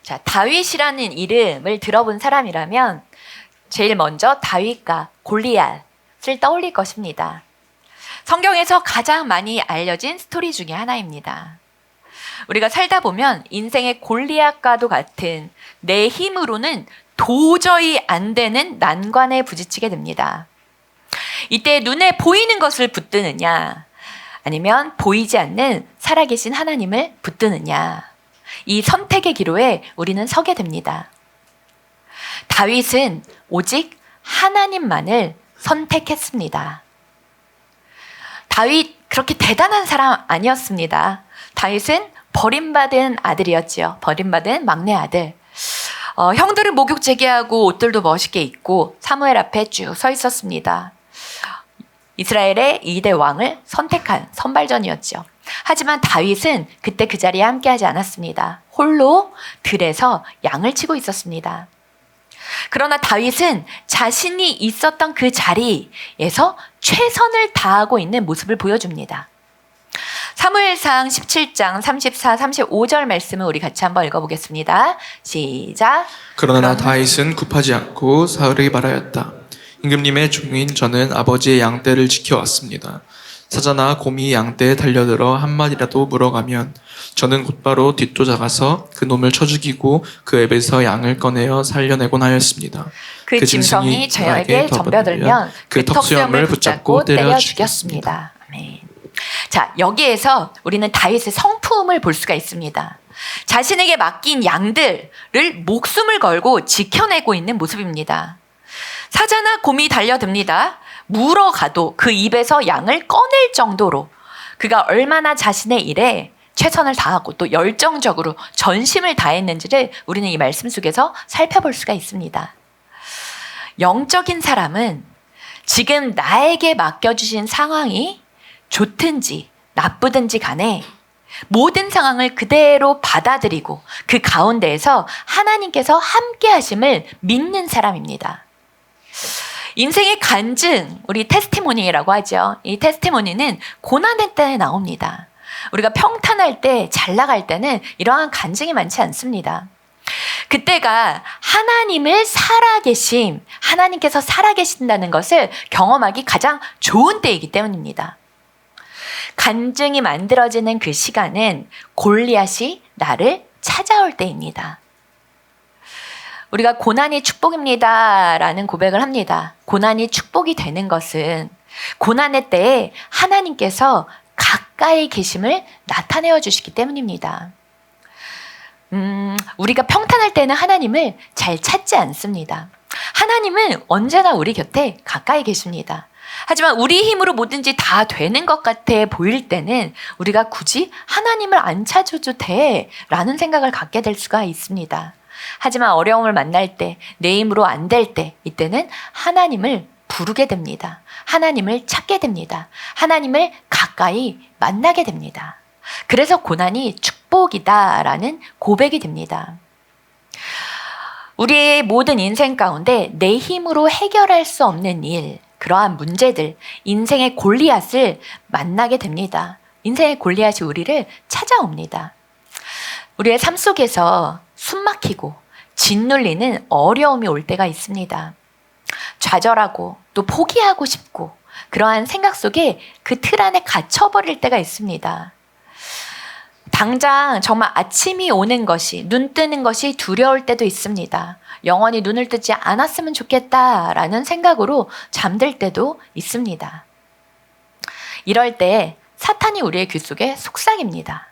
자, 다윗이라는 이름을 들어본 사람이라면 제일 먼저 다윗과 골리앗을 떠올릴 것입니다. 성경에서 가장 많이 알려진 스토리 중에 하나입니다. 우리가 살다 보면 인생의 골리앗과도 같은 내 힘으로는 도저히 안 되는 난관에 부딪히게 됩니다. 이때 눈에 보이는 것을 붙드느냐, 아니면 보이지 않는 살아계신 하나님을 붙드느냐, 이 선택의 기로에 우리는 서게 됩니다. 다윗은 오직 하나님만을 선택했습니다. 다윗 그렇게 대단한 사람 아니었습니다. 다윗은 버림받은 아들이었지요. 버림받은 막내 아들. 형들은 목욕 재개하고 옷들도 멋있게 입고 사무엘 앞에 쭉 서 있었습니다. 이스라엘의 2대 왕을 선택한 선발전이었죠. 하지만 다윗은 그때 그 자리에 함께하지 않았습니다. 홀로 들에서 양을 치고 있었습니다. 그러나 다윗은 자신이 있었던 그 자리에서 최선을 다하고 있는 모습을 보여줍니다. 사무엘상 17장 34, 35절 말씀을 우리 같이 한번 읽어보겠습니다. 시작. 그러나 다윗은 굽하지 않고 사흘이 말하였다. 임금님의 종인 저는 아버지의 양떼를 지켜왔습니다. 사자나 곰이 양떼에 달려들어 한 마디라도 물어가면 저는 곧바로 뒤쫓아가서 그 놈을 쳐 죽이고 그 입에서 양을 꺼내어 살려내곤 하였습니다. 그 짐승이 저에게 덤벼들면 그 턱수염을 붙잡고 때려 죽였습니다. 아멘. 자, 여기에서 우리는 다윗의 성품을 볼 수가 있습니다. 자신에게 맡긴 양들을 목숨을 걸고 지켜내고 있는 모습입니다. 사자나 곰이 달려듭니다. 물어가도 그 입에서 양을 꺼낼 정도로 그가 얼마나 자신의 일에 최선을 다하고 또 열정적으로 전심을 다했는지를 우리는 이 말씀 속에서 살펴볼 수가 있습니다. 영적인 사람은 지금 나에게 맡겨주신 상황이 좋든지 나쁘든지 간에 모든 상황을 그대로 받아들이고 그 가운데에서 하나님께서 함께 하심을 믿는 사람입니다. 인생의 간증, 우리 테스티모니라고 하죠. 이 테스티모니는 고난의 때에 나옵니다. 우리가 평탄할 때, 잘 나갈 때는 이러한 간증이 많지 않습니다. 그때가 하나님께서 살아계신다는 것을 경험하기 가장 좋은 때이기 때문입니다. 간증이 만들어지는 그 시간은 골리앗이 나를 찾아올 때입니다. 우리가 고난이 축복입니다 라는 고백을 합니다. 고난이 축복이 되는 것은 고난의 때에 하나님께서 가까이 계심을 나타내어 주시기 때문입니다. 우리가 평탄할 때는 하나님을 잘 찾지 않습니다. 하나님은 언제나 우리 곁에 가까이 계십니다. 하지만 우리 힘으로 뭐든지 다 되는 것 같아 보일 때는 우리가 굳이 하나님을 안 찾아도 돼 라는 생각을 갖게 될 수가 있습니다. 하지만 어려움을 만날 때, 내 힘으로 안 될 때, 이때는 하나님을 부르게 됩니다. 하나님을 찾게 됩니다. 하나님을 가까이 만나게 됩니다. 그래서 고난이 축복이다라는 고백이 됩니다. 우리의 모든 인생 가운데 내 힘으로 해결할 수 없는 일, 그러한 문제들, 인생의 골리앗을 만나게 됩니다. 인생의 골리앗이 우리를 찾아옵니다. 우리의 삶 속에서 숨막히고 짓눌리는 어려움이 올 때가 있습니다. 좌절하고 또 포기하고 싶고 그러한 생각 속에 그 틀 안에 갇혀버릴 때가 있습니다. 당장 정말 아침이 오는 것이, 눈 뜨는 것이 두려울 때도 있습니다. 영원히 눈을 뜨지 않았으면 좋겠다라는 생각으로 잠들 때도 있습니다. 이럴 때 사탄이 우리의 귀 속에 속삭입니다.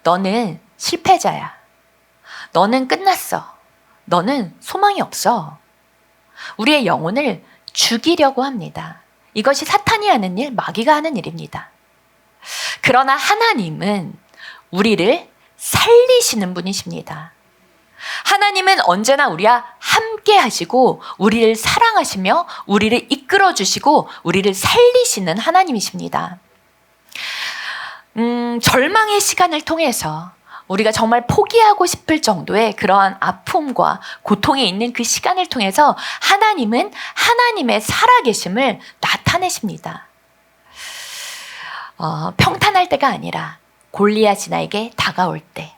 너는 실패자야. 너는 끝났어. 너는 소망이 없어. 우리의 영혼을 죽이려고 합니다. 이것이 사탄이 하는 일, 마귀가 하는 일입니다. 그러나 하나님은 우리를 살리시는 분이십니다. 하나님은 언제나 우리와 함께 하시고 우리를 사랑하시며 우리를 이끌어 주시고 우리를 살리시는 하나님이십니다. 절망의 시간을 통해서 우리가 정말 포기하고 싶을 정도의 그러한 아픔과 고통에 있는 그 시간을 통해서 하나님은 하나님의 살아계심을 나타내십니다. 평탄할 때가 아니라 골리앗이 나에게 다가올 때,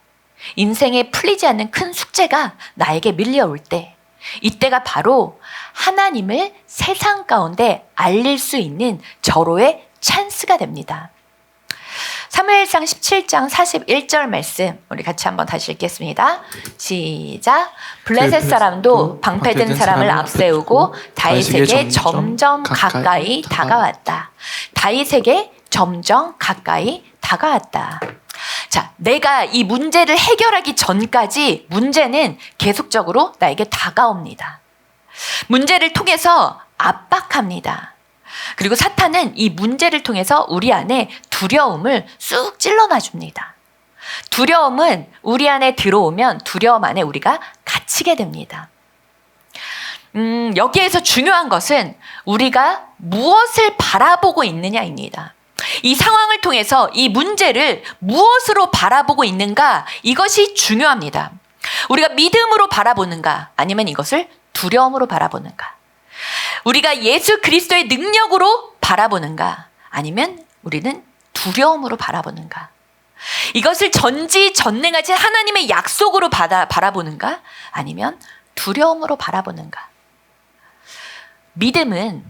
인생에 풀리지 않는 큰 숙제 화재가 나에게 밀려올 때, 이때가 바로 하나님을 세상 가운데 알릴 수 있는 절호의 찬스가 됩니다. 사무엘상 17장 41절 말씀 우리 같이 한번 다시 읽겠습니다. 시작. 블레셋 사람도 방패든 사람을 앞세우고 다윗에게 점점 가까이 다가왔다. 다윗에게 점점 가까이 다가왔다. 자, 내가 이 문제를 해결하기 전까지 문제는 계속적으로 나에게 다가옵니다. 문제를 통해서 압박합니다. 그리고 사탄은 이 문제를 통해서 우리 안에 두려움을 쑥 찔러놔 줍니다. 두려움은 우리 안에 들어오면 두려움 안에 우리가 갇히게 됩니다. 여기에서 중요한 것은 우리가 무엇을 바라보고 있느냐입니다. 이 상황을 통해서 이 문제를 무엇으로 바라보고 있는가, 이것이 중요합니다. 우리가 믿음으로 바라보는가, 아니면 이것을 두려움으로 바라보는가. 우리가 예수 그리스도의 능력으로 바라보는가, 아니면 우리는 두려움으로 바라보는가. 이것을 전지전능하신 하나님의 약속으로 바라보는가, 아니면 두려움으로 바라보는가. 믿음은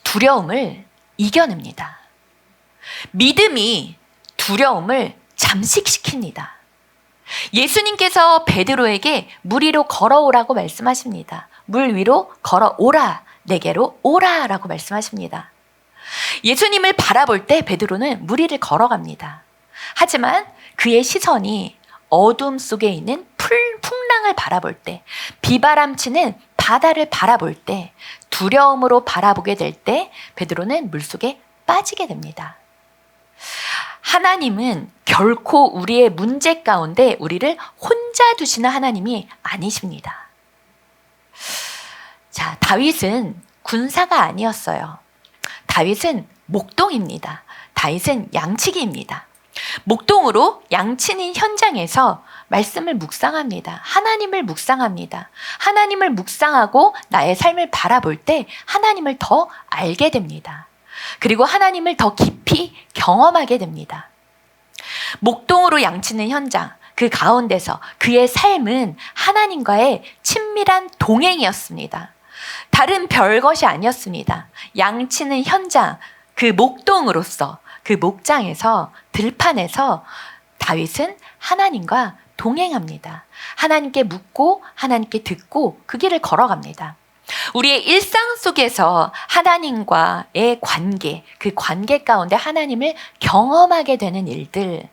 두려움을 이겨냅니다. 믿음이 두려움을 잠식시킵니다. 예수님께서 베드로에게 물 위로 걸어오라고 말씀하십니다. 물 위로 걸어오라, 내게로 오라라고 말씀하십니다. 예수님을 바라볼 때 베드로는 물 위를 걸어갑니다. 하지만 그의 시선이 어둠 속에 있는 풍랑을 바라볼 때, 비바람치는 바다를 바라볼 때, 두려움으로 바라보게 될 때 베드로는 물속에 빠지게 됩니다. 하나님은 결코 우리의 문제 가운데 우리를 혼자 두시는 하나님이 아니십니다. 자, 다윗은 군사가 아니었어요. 다윗은 목동입니다. 다윗은 양치기입니다. 목동으로 양치는 현장에서 말씀을 묵상합니다. 하나님을 묵상합니다. 하나님을 묵상하고 나의 삶을 바라볼 때 하나님을 더 알게 됩니다. 그리고 하나님을 더 깊이 경험하게 됩니다. 목동으로 양치는 현장, 그 가운데서 그의 삶은 하나님과의 친밀한 동행이었습니다. 다른 별것이 아니었습니다. 양치는 현장, 그 목동으로서, 그 목장에서, 들판에서 다윗은 하나님과 동행합니다. 하나님께 묻고 하나님께 듣고 그 길을 걸어갑니다. 우리의 일상 속에서 하나님과의 관계, 그 관계 가운데 하나님을 경험하게 되는 일들,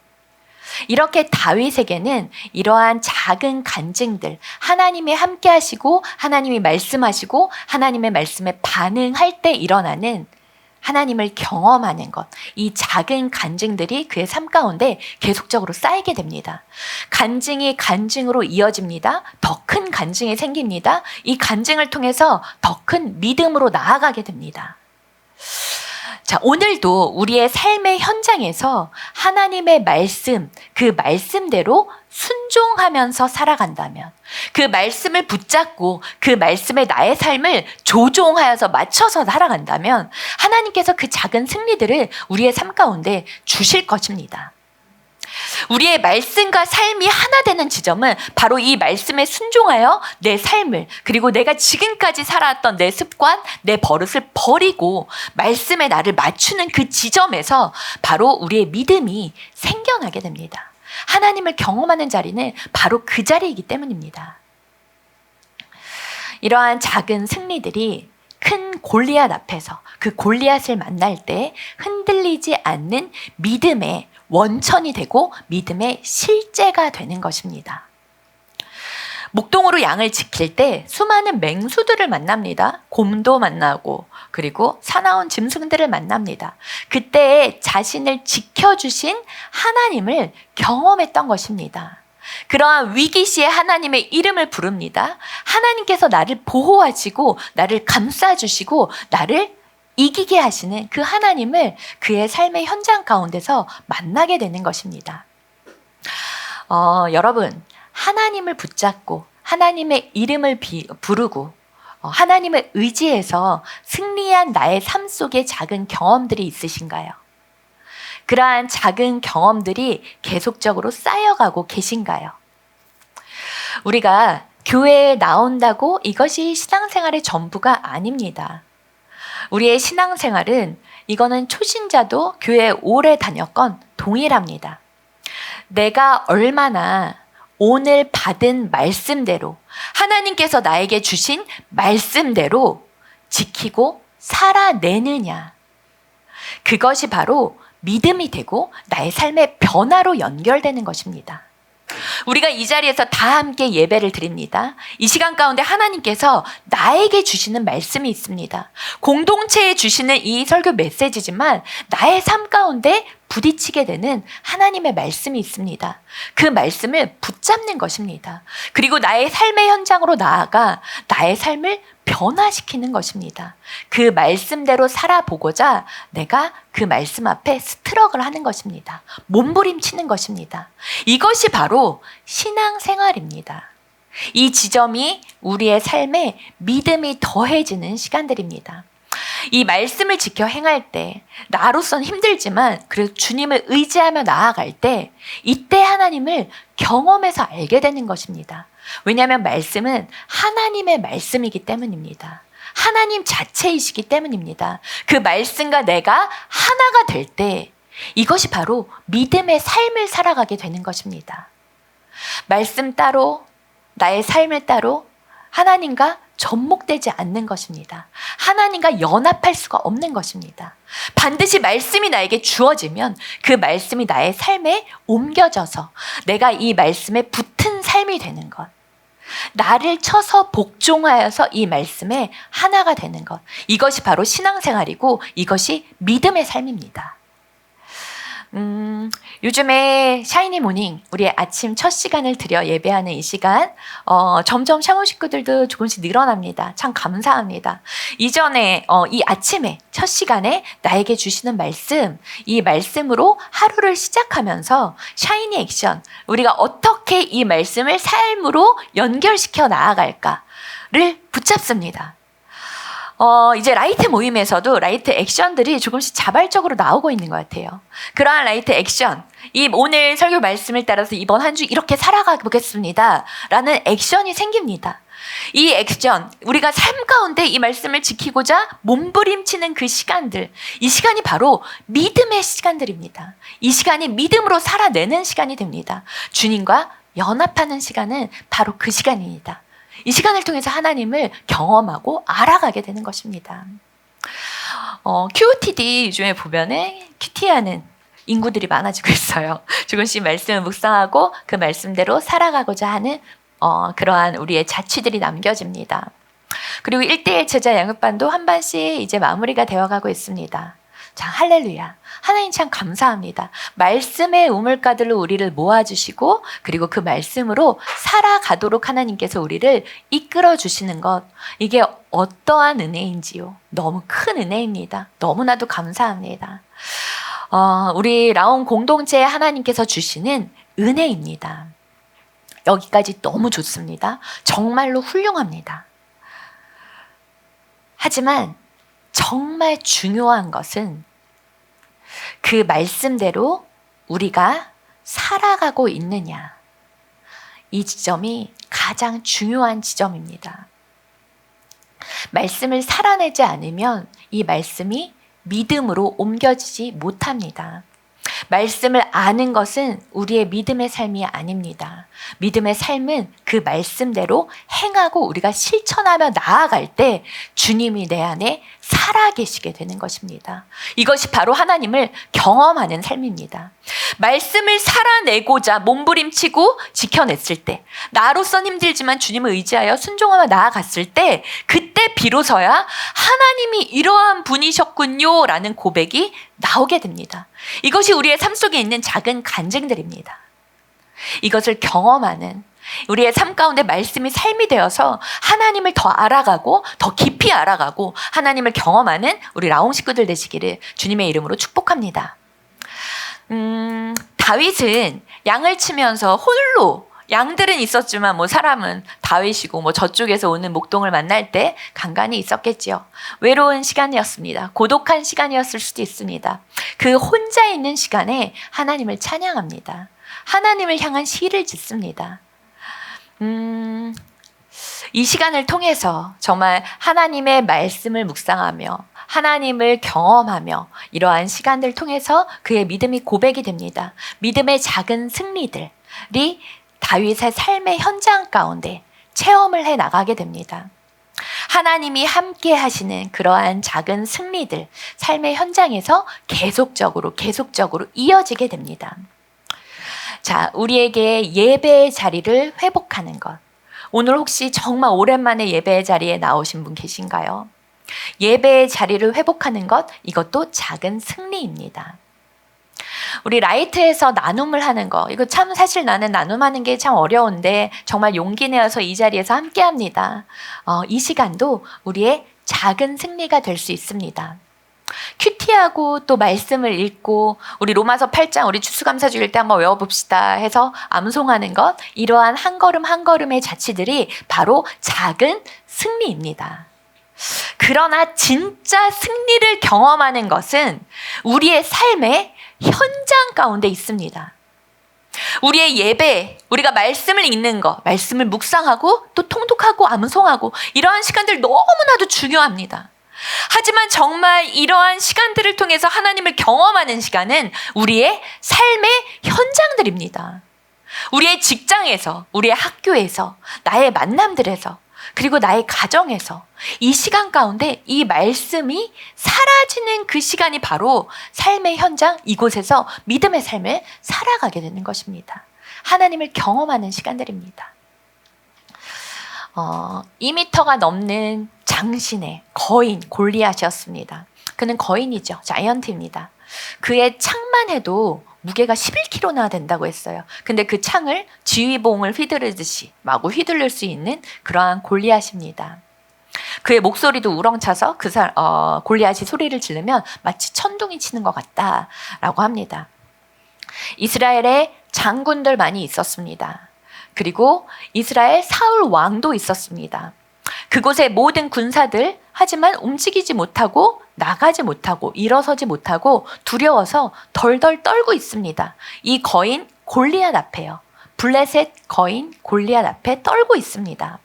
이렇게 다윗에게는 이러한 작은 간증들, 하나님이 함께 하시고 하나님이 말씀하시고 하나님의 말씀에 반응할 때 일어나는 하나님을 경험하는 것, 이 작은 간증들이 그의 삶 가운데 계속적으로 쌓이게 됩니다. 간증이 간증으로 이어집니다. 더 큰 간증이 생깁니다. 이 간증을 통해서 더 큰 믿음으로 나아가게 됩니다. 자, 오늘도 우리의 삶의 현장에서 하나님의 말씀, 그 말씀대로 순종하면서 살아간다면, 그 말씀을 붙잡고 그 말씀에 나의 삶을 조종하여서 맞춰서 살아간다면 하나님께서 그 작은 승리들을 우리의 삶 가운데 주실 것입니다. 우리의 말씀과 삶이 하나 되는 지점은 바로 이 말씀에 순종하여 내 삶을, 그리고 내가 지금까지 살아왔던 내 습관, 내 버릇을 버리고 말씀에 나를 맞추는 그 지점에서 바로 우리의 믿음이 생겨나게 됩니다. 하나님을 경험하는 자리는 바로 그 자리이기 때문입니다. 이러한 작은 승리들이 큰 골리앗 앞에서 그 골리앗을 만날 때 흔들리지 않는 믿음의 원천이 되고 믿음의 실제가 되는 것입니다. 목동으로 양을 지킬 때 수많은 맹수들을 만납니다. 곰도 만나고 그리고 사나운 짐승들을 만납니다. 그때 자신을 지켜주신 하나님을 경험했던 것입니다. 그러한 위기시에 하나님의 이름을 부릅니다. 하나님께서 나를 보호하시고 나를 감싸주시고 나를 이기게 하시는 그 하나님을 그의 삶의 현장 가운데서 만나게 되는 것입니다. 여러분, 하나님을 붙잡고 하나님의 이름을 부르고 하나님을 의지해서 승리한 나의 삶 속에 작은 경험들이 있으신가요? 그러한 작은 경험들이 계속적으로 쌓여가고 계신가요? 우리가 교회에 나온다고 이것이 신앙생활의 전부가 아닙니다. 우리의 신앙생활은 이거는 초신자도 교회에 오래 다녔건 동일합니다. 내가 얼마나 오늘 받은 말씀대로 하나님께서 나에게 주신 말씀대로 지키고 살아내느냐. 그것이 바로 믿음이 되고 나의 삶의 변화로 연결되는 것입니다. 우리가 이 자리에서 다 함께 예배를 드립니다. 이 시간 가운데 하나님께서 나에게 주시는 말씀이 있습니다. 공동체에 주시는 이 설교 메시지지만 나의 삶 가운데 부딪히게 되는 하나님의 말씀이 있습니다. 그 말씀을 붙잡는 것입니다. 그리고 나의 삶의 현장으로 나아가 나의 삶을 변화시키는 것입니다. 그 말씀대로 살아보고자 내가 그 말씀 앞에 스트럭을 하는 것입니다. 몸부림치는 것입니다. 이것이 바로 신앙생활입니다. 이 지점이 우리의 삶에 믿음이 더해지는 시간들입니다. 이 말씀을 지켜 행할 때 나로서는 힘들지만 그래도 주님을 의지하며 나아갈 때 이때 하나님을 경험해서 알게 되는 것입니다. 왜냐하면 말씀은 하나님의 말씀이기 때문입니다. 하나님 자체이시기 때문입니다. 그 말씀과 내가 하나가 될 때 이것이 바로 믿음의 삶을 살아가게 되는 것입니다. 말씀 따로 나의 삶을 따로 하나님과 접목되지 않는 것입니다. 하나님과 연합할 수가 없는 것입니다. 반드시 말씀이 나에게 주어지면 그 말씀이 나의 삶에 옮겨져서 내가 이 말씀에 붙은 삶이 되는 것. 나를 쳐서 복종하여서 이 말씀에 하나가 되는 것. 이것이 바로 신앙생활이고 이것이 믿음의 삶입니다. 요즘에 샤이니 모닝 우리의 아침 첫 시간을 들여 예배하는 이 시간 점점 샤몬 식구들도 조금씩 늘어납니다. 참 감사합니다. 이전에 이 아침에 첫 시간에 나에게 주시는 말씀, 이 말씀으로 하루를 시작하면서 샤이니 액션, 우리가 어떻게 이 말씀을 삶으로 연결시켜 나아갈까를 붙잡습니다. 이제 라이트 모임에서도 라이트 액션들이 조금씩 자발적으로 나오고 있는 것 같아요. 그러한 라이트 액션, 이 오늘 설교 말씀을 따라서 이번 한 주 이렇게 살아가 보겠습니다. 라는 액션이 생깁니다. 이 액션, 우리가 삶 가운데 이 말씀을 지키고자 몸부림치는 그 시간들, 이 시간이 바로 믿음의 시간들입니다. 이 시간이 믿음으로 살아내는 시간이 됩니다. 주님과 연합하는 시간은 바로 그 시간입니다. 이 시간을 통해서 하나님을 경험하고 알아가게 되는 것입니다. QOTD 요즘에 보면은 큐티하는 인구들이 많아지고 있어요. 조금씩 말씀을 묵상하고 그 말씀대로 살아가고자 하는 그러한 우리의 자취들이 남겨집니다. 그리고 1:1 제자 양육반도 한 반씩 이제 마무리가 되어가고 있습니다. 자, 할렐루야. 하나님 참 감사합니다. 말씀의 우물가들로 우리를 모아주시고 그리고 그 말씀으로 살아가도록 하나님께서 우리를 이끌어 주시는 것, 이게 어떠한 은혜인지요. 너무 큰 은혜입니다. 너무나도 감사합니다. 우리 라온 공동체에 하나님께서 주시는 은혜입니다. 여기까지 너무 좋습니다. 정말로 훌륭합니다. 하지만 정말 중요한 것은 그 말씀대로 우리가 살아가고 있느냐. 이 지점이 가장 중요한 지점입니다. 말씀을 살아내지 않으면 이 말씀이 믿음으로 옮겨지지 못합니다. 말씀을 아는 것은 우리의 믿음의 삶이 아닙니다. 믿음의 삶은 그 말씀대로 행하고 우리가 실천하며 나아갈 때 주님이 내 안에 살아계시게 되는 것입니다. 이것이 바로 하나님을 경험하는 삶입니다. 말씀을 살아내고자 몸부림치고 지켜냈을 때, 나로선 힘들지만 주님을 의지하여 순종하며 나아갔을 때, 그때 비로소야 하나님이 이러한 분이셨군요 라는 고백이 나오게 됩니다. 이것이 우리의 삶 속에 있는 작은 간증들입니다. 이것을 경험하는, 우리의 삶 가운데 말씀이 삶이 되어서 하나님을 더 알아가고 더 깊이 알아가고 하나님을 경험하는 우리 라온 식구들 되시기를 주님의 이름으로 축복합니다. 다윗은 양을 치면서 홀로, 양들은 있었지만 사람은 다윗이고 저쪽에서 오는 목동을 만날 때 간간히 있었겠지요. 외로운 시간이었습니다. 고독한 시간이었을 수도 있습니다. 그 혼자 있는 시간에 하나님을 찬양합니다. 하나님을 향한 시를 짓습니다. 이 시간을 통해서 정말 하나님의 말씀을 묵상하며 하나님을 경험하며 이러한 시간들을 통해서 그의 믿음이 고백이 됩니다. 믿음의 작은 승리들이 다윗의 삶의 현장 가운데 체험을 해 나가게 됩니다. 하나님이 함께 하시는 그러한 작은 승리들, 삶의 현장에서 계속적으로 이어지게 됩니다. 자, 우리에게 예배의 자리를 회복하는 것. 오늘 혹시 정말 오랜만에 예배의 자리에 나오신 분 계신가요? 예배의 자리를 회복하는 것, 이것도 작은 승리입니다. 우리 라이트에서 나눔을 하는 거, 이거 참 사실 나는 나눔하는 게 참 어려운데 정말 용기 내어서 이 자리에서 함께 합니다. 이 시간도 우리의 작은 승리가 될 수 있습니다. 큐티하고 또 말씀을 읽고 우리 로마서 8장 우리 추수감사주일 때 한번 외워봅시다 해서 암송하는 것, 이러한 한 걸음 한 걸음의 자취들이 바로 작은 승리입니다. 그러나 진짜 승리를 경험하는 것은 우리의 삶의 현장 가운데 있습니다. 우리의 예배, 우리가 말씀을 읽는 것, 말씀을 묵상하고 또 통독하고 암송하고 이러한 시간들 너무나도 중요합니다. 하지만 정말 이러한 시간들을 통해서 하나님을 경험하는 시간은 우리의 삶의 현장들입니다. 우리의 직장에서, 우리의 학교에서, 나의 만남들에서, 그리고 나의 가정에서 이 시간 가운데 이 말씀이 사라지는 그 시간이 바로 삶의 현장, 이곳에서 믿음의 삶을 살아가게 되는 것입니다. 하나님을 경험하는 시간들입니다. 2m가 넘는 장신의 거인 골리앗이었습니다. 그는 거인이죠. 자이언트입니다. 그의 창만 해도 무게가 11kg나 된다고 했어요. 근데 그 창을 지휘봉을 휘두르듯이 마구 휘둘릴 수 있는 그러한 골리앗입니다. 그의 목소리도 우렁차서 골리앗이 소리를 지르면 마치 천둥이 치는 것 같다라고 합니다. 이스라엘에 장군들 많이 있었습니다. 그리고 이스라엘 사울 왕도 있었습니다. 그곳의 모든 군사들, 하지만 움직이지 못하고 나가지 못하고 일어서지 못하고 두려워서 덜덜 떨고 있습니다. 이 거인 골리앗 앞에요. 블레셋 거인 골리앗 앞에 떨고 있습니다.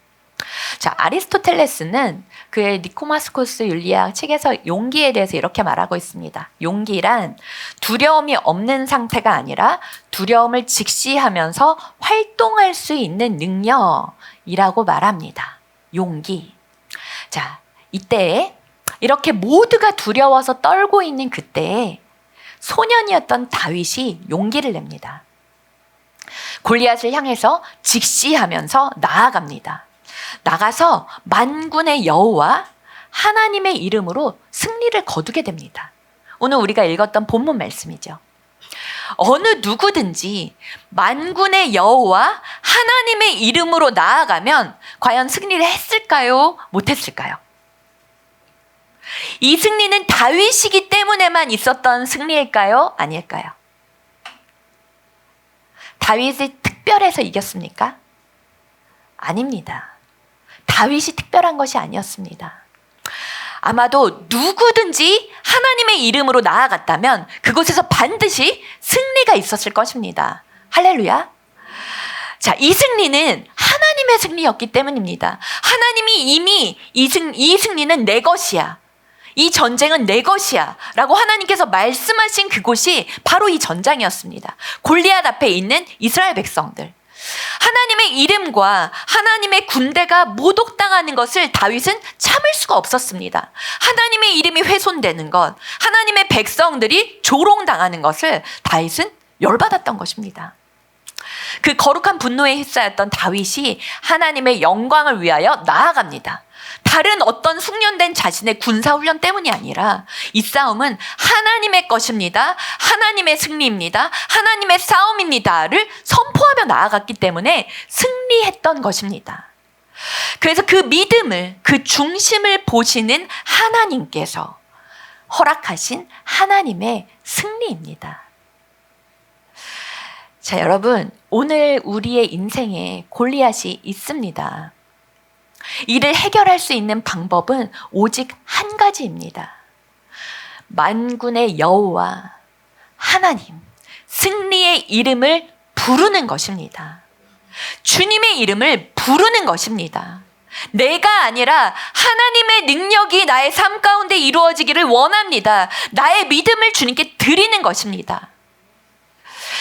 자, 아리스토텔레스는 그의 니코마스코스 윤리학 책에서 용기에 대해서 이렇게 말하고 있습니다. 용기란 두려움이 없는 상태가 아니라 두려움을 직시하면서 활동할 수 있는 능력이라고 말합니다. 용기. 자, 이때 이렇게 모두가 두려워서 떨고 있는 그때에 소년이었던 다윗이 용기를 냅니다. 골리앗을 향해서 직시하면서 나아갑니다. 나가서 만군의 여호와 하나님의 이름으로 승리를 거두게 됩니다. 오늘 우리가 읽었던 본문 말씀이죠. 어느 누구든지 만군의 여호와 하나님의 이름으로 나아가면 과연 승리를 했을까요? 못했을까요? 이 승리는 다윗이기 때문에만 있었던 승리일까요? 아닐까요? 다윗이 특별해서 이겼습니까? 아닙니다. 다윗이 특별한 것이 아니었습니다. 아마도 누구든지 하나님의 이름으로 나아갔다면 그곳에서 반드시 승리가 있었을 것입니다. 할렐루야. 자, 이 승리는 하나님의 승리였기 때문입니다. 하나님이 이미 이 승리는 내 것이야. 이 전쟁은 내 것이야 라고 하나님께서 말씀하신 그곳이 바로 이 전장이었습니다. 골리앗 앞에 있는 이스라엘 백성들. 하나님의 이름과 하나님의 군대가 모독당하는 것을 다윗은 참을 수가 없었습니다. 하나님의 이름이 훼손되는 것, 하나님의 백성들이 조롱당하는 것을 다윗은 열받았던 것입니다. 그 거룩한 분노에 휩싸였던 다윗이 하나님의 영광을 위하여 나아갑니다. 다른 어떤 숙련된 자신의 군사훈련 때문이 아니라 이 싸움은 하나님의 것입니다. 하나님의 승리입니다. 하나님의 싸움입니다를 선포하며 나아갔기 때문에 승리했던 것입니다. 그래서 그 믿음을, 그 중심을 보시는 하나님께서 허락하신 하나님의 승리입니다. 자, 여러분, 오늘 우리의 인생에 골리앗이 있습니다. 이를 해결할 수 있는 방법은 오직 한 가지입니다. 만군의 여호와 하나님, 승리의 이름을 부르는 것입니다. 주님의 이름을 부르는 것입니다. 내가 아니라 하나님의 능력이 나의 삶 가운데 이루어지기를 원합니다. 나의 믿음을 주님께 드리는 것입니다.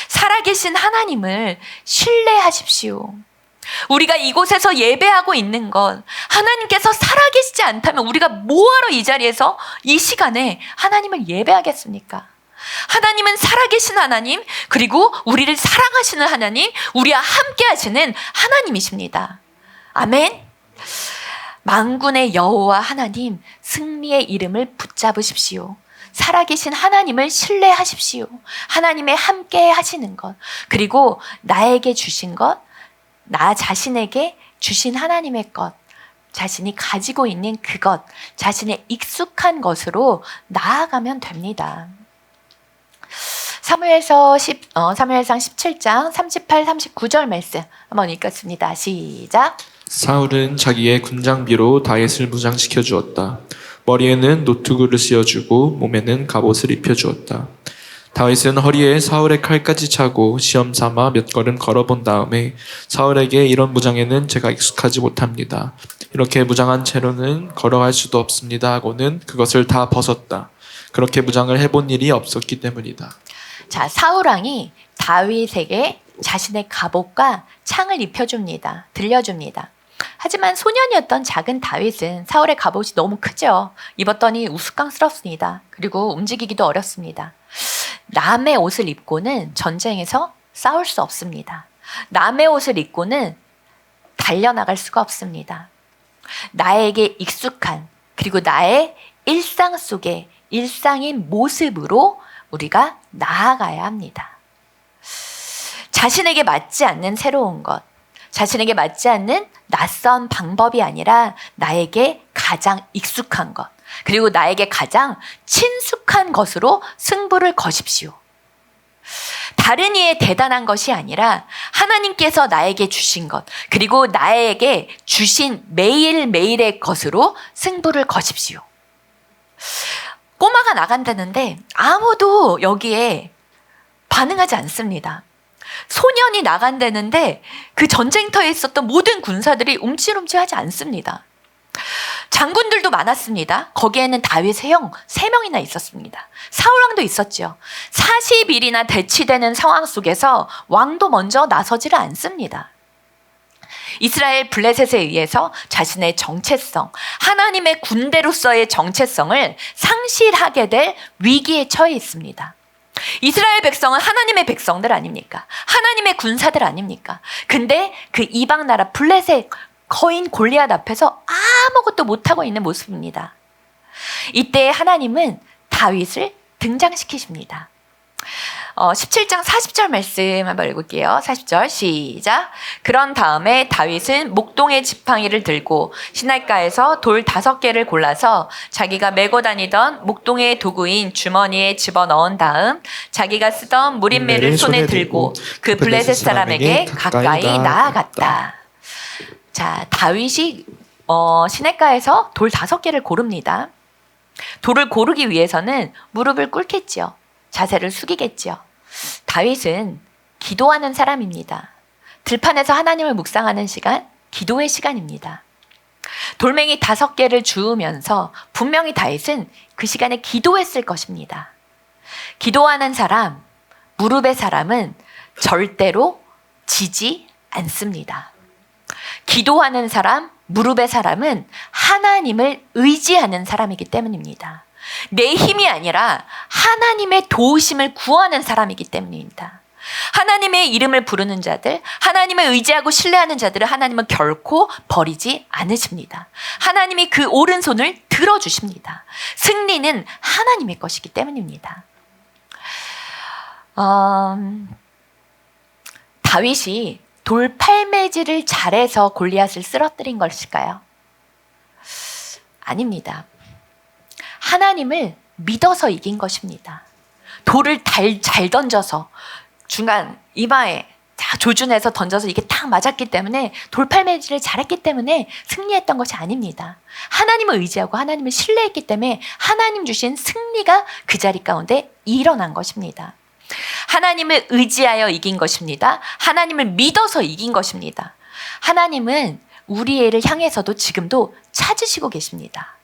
살아계신 하나님을 신뢰하십시오. 우리가 이곳에서 예배하고 있는 것, 하나님께서 살아계시지 않다면 우리가 뭐하러 이 자리에서 이 시간에 하나님을 예배하겠습니까? 하나님은 살아계신 하나님, 그리고 우리를 사랑하시는 하나님, 우리와 함께 하시는 하나님이십니다. 아멘. 만군의 여호와 하나님, 승리의 이름을 붙잡으십시오. 살아계신 하나님을 신뢰하십시오. 하나님의 함께 하시는 것, 그리고 나에게 주신 것, 나 자신에게 주신 하나님의 것, 자신이 가지고 있는 그것, 자신의 익숙한 것으로 나아가면 됩니다. 사무엘상 17장 38, 39절 말씀 한번 읽겠습니다. 시작. 사울은 자기의 군장비로 다윗을 무장시켜 주었다. 머리에는 노투구를 씌워주고 몸에는 갑옷을 입혀주었다. 다윗은 허리에 사울의 칼까지 차고 시험 삼아 몇 걸음 걸어본 다음에 사울에게 이런 무장에는 제가 익숙하지 못합니다. 이렇게 무장한 채로는 걸어갈 수도 없습니다 하고는 그것을 다 벗었다. 그렇게 무장을 해본 일이 없었기 때문이다. 자, 사울왕이 다윗에게 자신의 갑옷과 창을 입혀줍니다. 들려줍니다. 하지만 소년이었던 작은 다윗은 사울의 갑옷이 너무 크죠. 입었더니 우스꽝스럽습니다. 그리고 움직이기도 어렵습니다. 남의 옷을 입고는 전쟁에서 싸울 수 없습니다. 남의 옷을 입고는 달려나갈 수가 없습니다. 나에게 익숙한, 그리고 나의 일상 속에 일상인 모습으로 우리가 나아가야 합니다. 자신에게 맞지 않는 새로운 것, 자신에게 맞지 않는 낯선 방법이 아니라 나에게 가장 익숙한 것, 그리고 나에게 가장 친숙한 것으로 승부를 거십시오. 다른 이의 대단한 것이 아니라 하나님께서 나에게 주신 것, 그리고 나에게 주신 매일매일의 것으로 승부를 거십시오. 꼬마가 나간다는데 아무도 여기에 반응하지 않습니다. 소년이 나간다는데 그 전쟁터에 있었던 모든 군사들이 움찔움찔하지 않습니다. 장군들도 많았습니다. 거기에는 다윗의 형 3명이나 있었습니다. 사울왕도 있었죠. 40일이나 대치되는 상황 속에서 왕도 먼저 나서지를 않습니다. 이스라엘 블레셋에 의해서 자신의 정체성, 하나님의 군대로서의 정체성을 상실하게 될 위기에 처해 있습니다. 이스라엘 백성은 하나님의 백성들 아닙니까? 하나님의 군사들 아닙니까? 근데 그 이방 나라 블레셋 거인 골리앗 앞에서 아무것도 못하고 있는 모습입니다. 이때 하나님은 다윗을 등장시키십니다. 17장 40절 말씀 한번 읽을게요. 40절 시작. 그런 다음에 다윗은 목동의 지팡이를 들고 시냇가에서 돌 5개를 골라서 자기가 메고 다니던 목동의 도구인 주머니에 집어넣은 다음 자기가 쓰던 무림매를 손에 들고 그 블레셋 사람에게 가까이 나아갔다. 자, 다윗이 시냇가에서 돌 5개를 고릅니다. 돌을 고르기 위해서는 무릎을 꿇겠지요. 자세를 숙이겠지요. 다윗은 기도하는 사람입니다. 들판에서 하나님을 묵상하는 시간, 기도의 시간입니다. 돌멩이 5개를 주우면서 분명히 다윗은 그 시간에 기도했을 것입니다. 기도하는 사람, 무릎의 사람은 절대로 지지 않습니다. 기도하는 사람, 무릎의 사람은 하나님을 의지하는 사람이기 때문입니다. 내 힘이 아니라 하나님의 도우심을 구하는 사람이기 때문입니다. 하나님의 이름을 부르는 자들, 하나님을 의지하고 신뢰하는 자들을 하나님은 결코 버리지 않으십니다. 하나님이 그 오른손을 들어주십니다. 승리는 하나님의 것이기 때문입니다. 다윗이 돌팔매질을 잘해서 골리앗을 쓰러뜨린 것일까요? 아닙니다. 하나님을 믿어서 이긴 것입니다. 돌을 잘 던져서 중간 이마에 다 조준해서 던져서 이게 딱 맞았기 때문에 돌팔매질을 잘했기 때문에 승리했던 것이 아닙니다. 하나님을 의지하고 하나님을 신뢰했기 때문에 하나님 주신 승리가 그 자리 가운데 일어난 것입니다. 하나님을 의지하여 이긴 것입니다. 하나님을 믿어서 이긴 것입니다. 하나님은 우리를 향해서도 지금도 찾으시고 계십니다.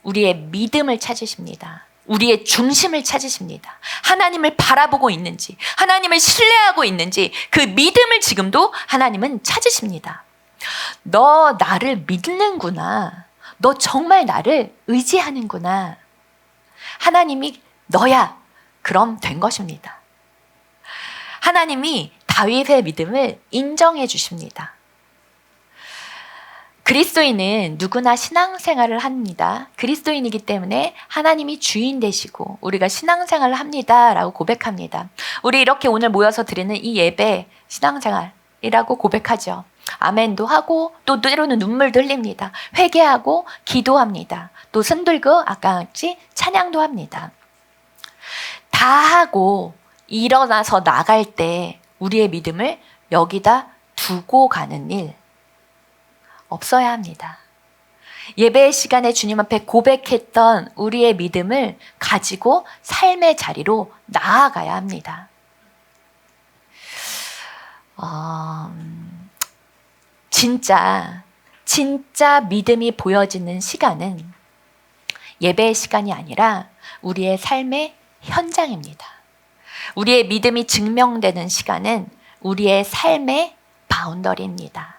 우리의 믿음을 찾으십니다. 우리의 중심을 찾으십니다. 하나님을 바라보고 있는지, 하나님을 신뢰하고 있는지 그 믿음을 지금도 하나님은 찾으십니다. 너 나를 믿는구나. 너 정말 나를 의지하는구나. 하나님이 너야. 그럼 된 것입니다. 하나님이 다윗의 믿음을 인정해 주십니다. 그리스도인은 누구나 신앙생활을 합니다. 그리스도인이기 때문에 하나님이 주인 되시고 우리가 신앙생활을 합니다라고 고백합니다. 우리 이렇게 오늘 모여서 드리는 이 예배 신앙생활이라고 고백하죠. 아멘도 하고 또 때로는 눈물도 흘립니다. 회개하고 기도합니다. 또 손들고 아까 같이 찬양도 합니다. 다 하고 일어나서 나갈 때 우리의 믿음을 여기다 두고 가는 일 없어야 합니다. 예배의 시간에 주님 앞에 고백했던 우리의 믿음을 가지고 삶의 자리로 나아가야 합니다. 진짜 믿음이 보여지는 시간은 예배의 시간이 아니라 우리의 삶의 현장입니다. 우리의 믿음이 증명되는 시간은 우리의 삶의 바운더리입니다.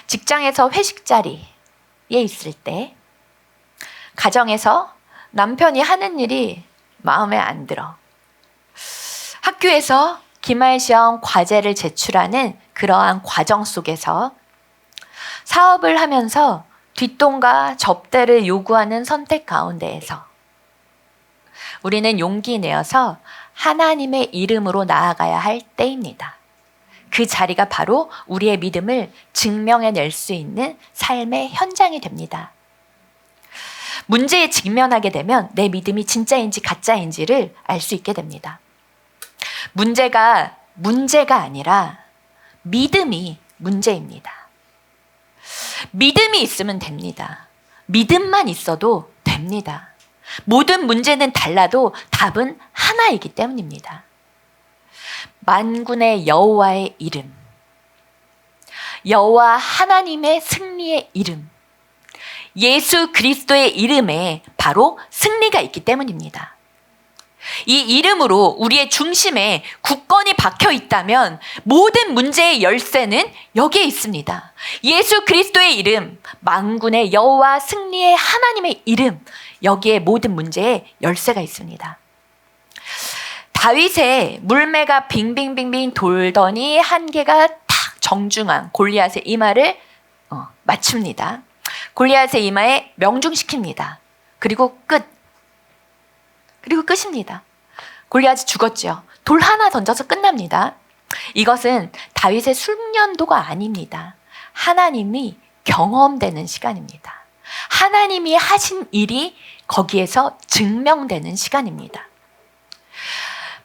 직장에서 회식 자리에 있을 때, 가정에서 남편이 하는 일이 마음에 안 들어. 학교에서 기말 시험 과제를 제출하는 그러한 과정 속에서 사업을 하면서 뒷돈과 접대를 요구하는 선택 가운데에서 우리는 용기 내어서 하나님의 이름으로 나아가야 할 때입니다. 그 자리가 바로 우리의 믿음을 증명해낼 수 있는 삶의 현장이 됩니다. 문제에 직면하게 되면 내 믿음이 진짜인지 가짜인지를 알 수 있게 됩니다. 문제가 아니라 믿음이 문제입니다. 믿음이 있으면 됩니다. 믿음만 있어도 됩니다. 모든 문제는 달라도 답은 하나이기 때문입니다. 만군의 여호와의 이름, 여호와 하나님의 승리의 이름, 예수 그리스도의 이름에 바로 승리가 있기 때문입니다. 이 이름으로 우리의 중심에 굳건히 박혀 있다면 모든 문제의 열쇠는 여기에 있습니다. 예수 그리스도의 이름, 만군의 여호와 승리의 하나님의 이름, 여기에 모든 문제의 열쇠가 있습니다. 다윗의 물매가 빙빙빙빙 돌더니 한 개가 탁 정중한 골리앗의 이마를 맞춥니다. 골리앗의 이마에 명중시킵니다. 그리고 끝입니다. 골리앗이 죽었죠. 돌 하나 던져서 끝납니다. 이것은 다윗의 숙련도가 아닙니다. 하나님이 경험되는 시간입니다. 하나님이 하신 일이 거기에서 증명되는 시간입니다.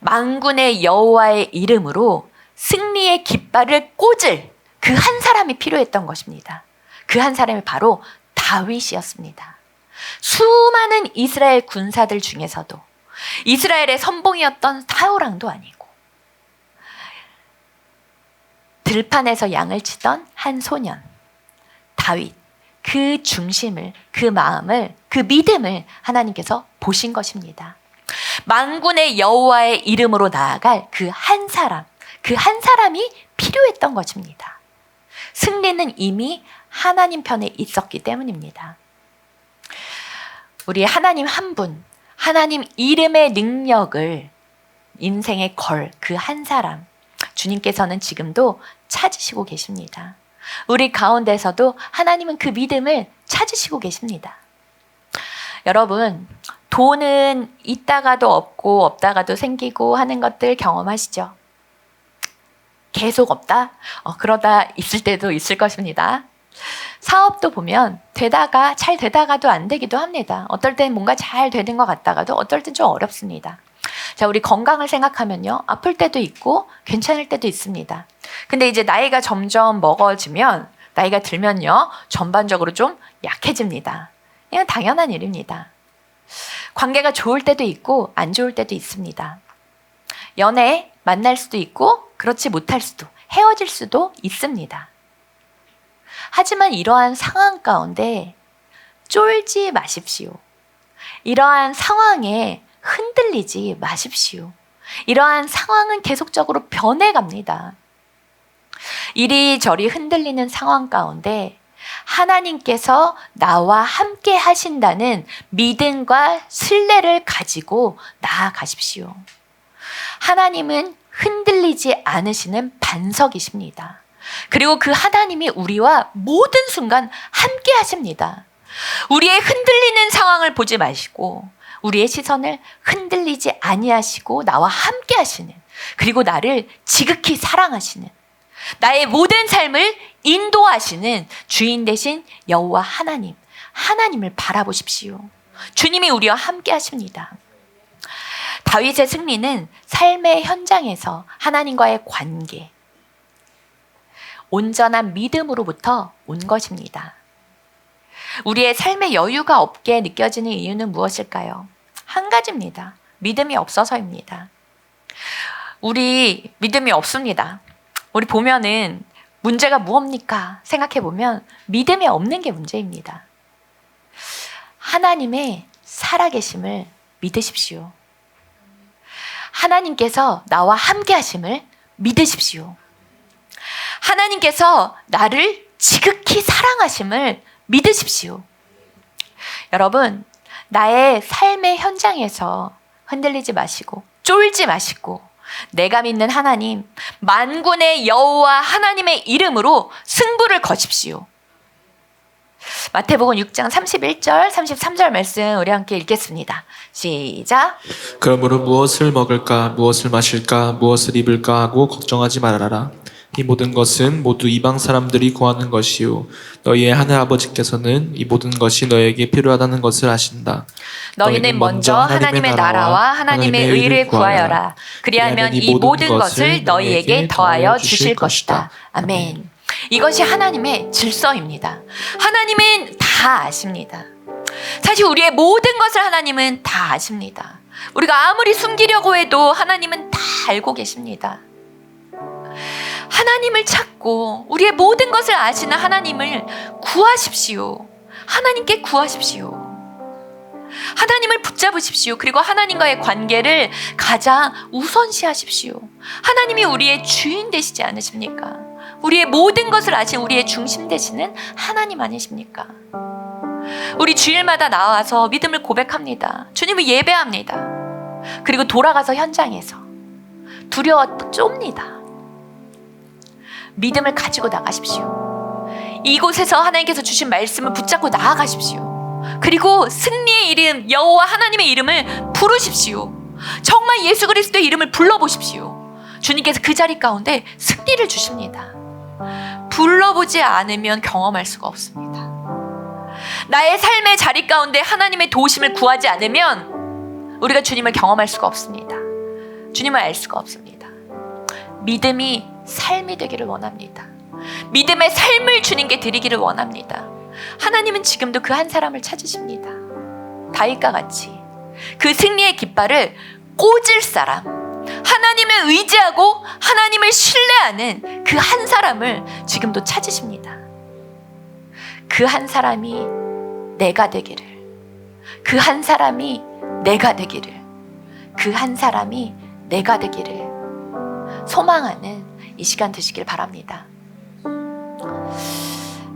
만군의 여호와의 이름으로 승리의 깃발을 꽂을 그 한 사람이 필요했던 것입니다. 그 한 사람이 바로 다윗이었습니다. 수많은 이스라엘 군사들 중에서도 이스라엘의 선봉이었던 사울왕도 아니고 들판에서 양을 치던 한 소년 다윗, 그 중심을, 그 마음을, 그 믿음을 하나님께서 보신 것입니다. 만군의 여호와의 이름으로 나아갈 그 한 사람이 필요했던 것입니다. 승리는 이미 하나님 편에 있었기 때문입니다. 우리 하나님 한 분, 하나님 이름의 능력을 인생에 걸 그 한 사람, 주님께서는 지금도 찾으시고 계십니다. 우리 가운데서도 하나님은 그 믿음을 찾으시고 계십니다. 여러분, 돈은 있다가도 없고 없다가도 생기고 하는 것들 경험하시죠? 계속 없다? 그러다 있을 때도 있을 것입니다. 사업도 보면 잘 되다가도 안 되기도 합니다. 어떨 땐 뭔가 잘 되는 것 같다가도 어떨 땐 좀 어렵습니다. 자, 우리 건강을 생각하면요. 아플 때도 있고 괜찮을 때도 있습니다. 근데 이제 나이가 점점 먹어지면, 나이가 들면요. 전반적으로 좀 약해집니다. 이건 당연한 일입니다. 관계가 좋을 때도 있고 안 좋을 때도 있습니다. 연애 만날 수도 있고 그렇지 못할 수도, 헤어질 수도 있습니다. 하지만 이러한 상황 가운데 쫄지 마십시오. 이러한 상황에 흔들리지 마십시오. 이러한 상황은 계속적으로 변해갑니다. 이리저리 흔들리는 상황 가운데 하나님께서 나와 함께 하신다는 믿음과 신뢰를 가지고 나아가십시오. 하나님은 흔들리지 않으시는 반석이십니다. 그리고 그 하나님이 우리와 모든 순간 함께 하십니다. 우리의 흔들리는 상황을 보지 마시고 우리의 시선을 흔들리지 아니하시고 나와 함께 하시는, 그리고 나를 지극히 사랑하시는, 나의 모든 삶을 인도하시는 주인 되신 여호와 하나님, 하나님을 바라보십시오. 주님이 우리와 함께 하십니다. 다윗의 승리는 삶의 현장에서 하나님과의 관계, 온전한 믿음으로부터 온 것입니다. 우리의 삶의 여유가 없게 느껴지는 이유는 무엇일까요? 한 가지입니다. 믿음이 없어서입니다. 우리 믿음이 없습니다. 우리 보면은 문제가 무엇입니까? 생각해 보면 믿음이 없는 게 문제입니다. 하나님의 살아계심을 믿으십시오. 하나님께서 나와 함께 하심을 믿으십시오. 하나님께서 나를 지극히 사랑하심을 믿으십시오. 여러분, 나의 삶의 현장에서 흔들리지 마시고 쫄지 마시고 내가 믿는 하나님, 만군의 여호와 하나님의 이름으로 승부를 거십시오. 마태복음 6장 31절, 33절 말씀 우리 함께 읽겠습니다. 시작. 그러므로 무엇을 먹을까, 무엇을 마실까, 무엇을 입을까 하고 걱정하지 말아라. 이 모든 것은 모두 이방 사람들이 구하는 것이요 너희의 하늘 아버지께서는 이 모든 것이 너에게 필요하다는 것을 아신다. 너희는 먼저 하나님의 나라와 하나님의 의를 구하여라. 그리하면 이 모든 것을 너희에게 더하여 주실 것이다. 아멘. 이것이 하나님의 질서입니다. 하나님은 다 아십니다. 사실 우리의 모든 것을 하나님은 다 아십니다. 우리가 아무리 숨기려고 해도 하나님은 다 알고 계십니다. 하나님을 찾고 우리의 모든 것을 아시는 하나님을 구하십시오. 하나님께 구하십시오. 하나님을 붙잡으십시오. 그리고 하나님과의 관계를 가장 우선시하십시오. 하나님이 우리의 주인 되시지 않으십니까? 우리의 모든 것을 아신 우리의 중심 되시는 하나님 아니십니까? 우리 주일마다 나와서 믿음을 고백합니다. 주님을 예배합니다. 그리고 돌아가서 현장에서 두려워 쫍니다. 믿음을 가지고 나가십시오. 이곳에서 하나님께서 주신 말씀을 붙잡고 나아가십시오. 그리고 승리의 이름, 여호와 하나님의 이름을 부르십시오. 정말 예수 그리스도의 이름을 불러보십시오. 주님께서 그 자리 가운데 승리를 주십니다. 불러보지 않으면 경험할 수가 없습니다. 나의 삶의 자리 가운데 하나님의 도우심을 구하지 않으면 우리가 주님을 경험할 수가 없습니다. 주님을 알 수가 없습니다. 믿음이 삶이 되기를 원합니다. 믿음의 삶을 주님께 드리기를 원합니다. 하나님은 지금도 그 한 사람을 찾으십니다. 다윗과 같이 그 승리의 깃발을 꽂을 사람, 하나님을 의지하고 하나님을 신뢰하는 그 한 사람을 지금도 찾으십니다. 그 한 사람이 내가 되기를, 그 한 사람이 내가 되기를, 그 한 사람이 내가 되기를 소망하는 이 시간 되시길 바랍니다.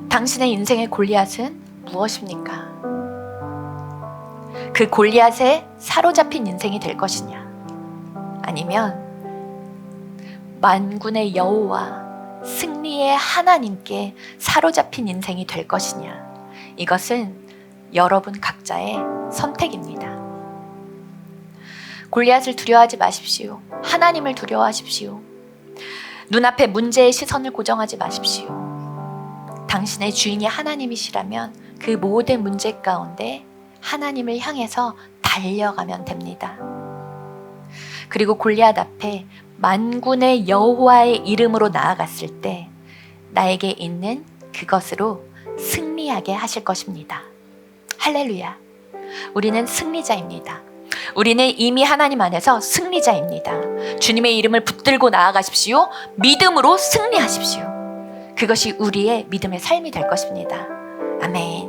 당신의 인생의 골리앗은 무엇입니까? 그 골리앗에 사로잡힌 인생이 될 것이냐, 아니면 만군의 여호와 승리의 하나님께 사로잡힌 인생이 될 것이냐, 이것은 여러분 각자의 선택입니다. 골리앗을 두려워하지 마십시오. 하나님을 두려워하십시오. 눈앞에 문제의 시선을 고정하지 마십시오. 당신의 주인이 하나님이시라면 그 모든 문제 가운데 하나님을 향해서 달려가면 됩니다. 그리고 골리앗 앞에 만군의 여호와의 이름으로 나아갔을 때 나에게 있는 그것으로 승리하게 하실 것입니다. 할렐루야. 우리는 승리자입니다. 우리는 이미 하나님 안에서 승리자입니다. 주님의 이름을 붙들고 나아가십시오. 믿음으로 승리하십시오. 그것이 우리의 믿음의 삶이 될 것입니다. 아멘.